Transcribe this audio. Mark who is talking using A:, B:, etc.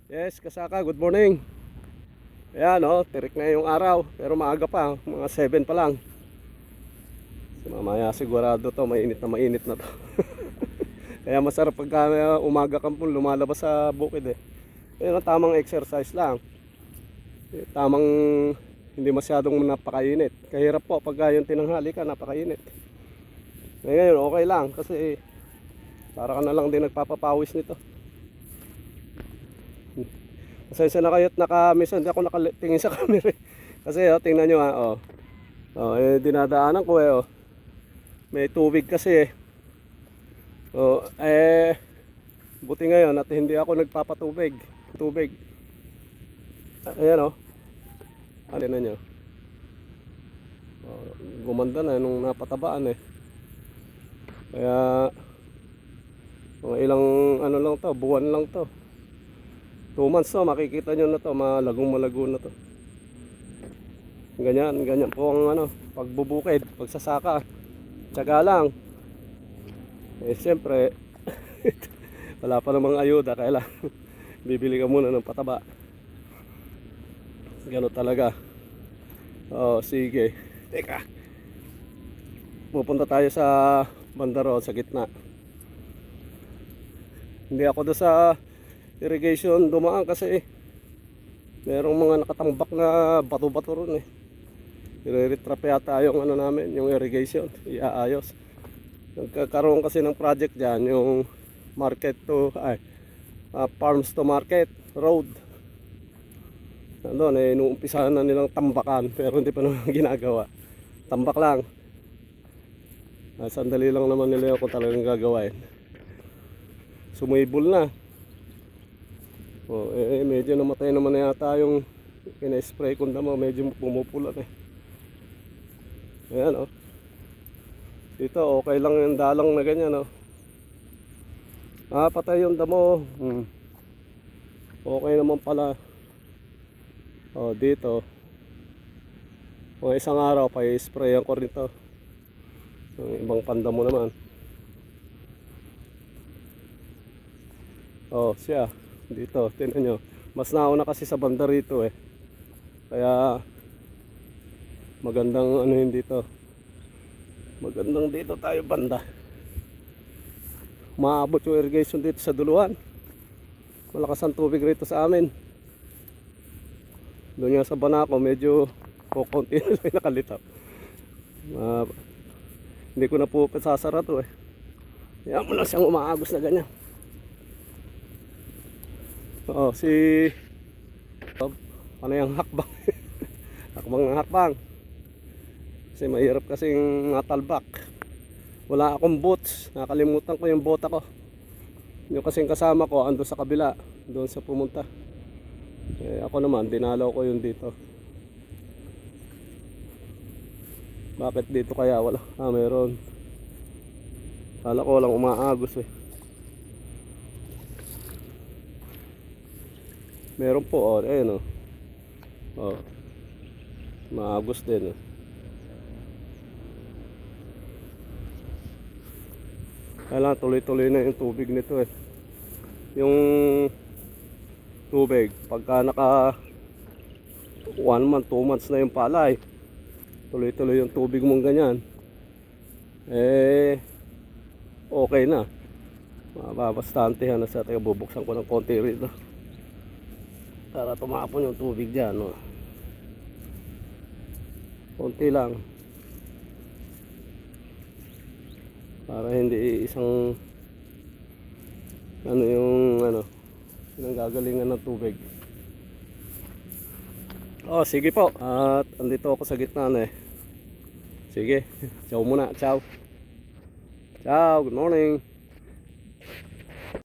A: Yes, Kasaka, good morning. Ayan tirik na yung araw. Pero maaga pa, mga 7 pa lang. So, mamaya sigurado to, mainit na to. Kaya masarap pagka umaga kang lumalabas sa bukid Ayan ang tamang exercise lang. Tamang hindi masyadong napakainit. Kahirap po pagka yung tinanghali ka, napakainit. Ngayon okay lang kasi para ka na lang din nagpapapawis nito. Pasensya na kayo at minsan hindi ako nakatingin sa camera kasi tingnan nyo dinadaanan ko may tubig kasi buti ngayon at hindi ako nagpapatubig tubig. Ayan alin na nyo gumanda na nung napatabaan kaya mga ilang lang to, buwan lang to, 2 months makikita nyo na to, malago na to. Ganyan po ang pagbubukid, pagsasaka. Tiyaga lang. Siyempre wala pa namang ayuda, kaya bibili ka muna ng pataba. Gano'n talaga. Sige. Teka. Pupunta tayo sa banda roon, sa gitna. Hindi ako doon sa irrigation dumaan kasi merong mga nakatambak na bato-bato ron i-retrap yata yung namin, yung irrigation iaayos. Nagkakaroon kasi ng project dyan, yung market to farms to market road. Nandun inuumpisahan na nilang tambakan pero hindi pa naman ginagawa. Tambak lang. Sandali lang naman nila kung talagang gagawin. Sumibol na. Medyo namatay naman na yata yung ina-spray kong damo, medyo pumupula Ayan dito okay lang yung dalang na ganyan patay yung damo. Okay naman pala. Dito isang araw pa i-sprayan ko rito yung ibang pandamo naman. Siya dito, tingnan nyo, mas nauna kasi sa banda rito kaya magandang yun dito, magandang dito tayo banda. Maabot yung irrigation dito sa duluhan, malakas ang tubig rito sa amin. Doon nga sa Banaco medyo kukunti na lang nakalitaw. Hindi ko na po sasara to kaya mo lang siyang umaagos na ganyan. Si panayang hakbang hakbang ng hakbang kasi mahirap kasing matalbak. Wala akong boots, nakalimutan ko yung bota ko. Yung kasing kasama ko ando sa kabila doon sa pumunta ako naman dinalaw ko yung dito. Bakit dito kaya wala? Meron, kala ko lang umaagos meron po ayun maagos din kailangan tuloy-tuloy na yung tubig nito yung tubig pagka naka 1 month 2 months na yung palay, tuloy-tuloy yung tubig mong ganyan okay na, mababastantehan na sa tayo. Bubuksan ko ng konti rito para tumapon yung tubig dyan konti lang para hindi isang yung gagalingan ng tubig. Sige po, at andito ako sa gitna sige, ciao muna, ciao, good morning.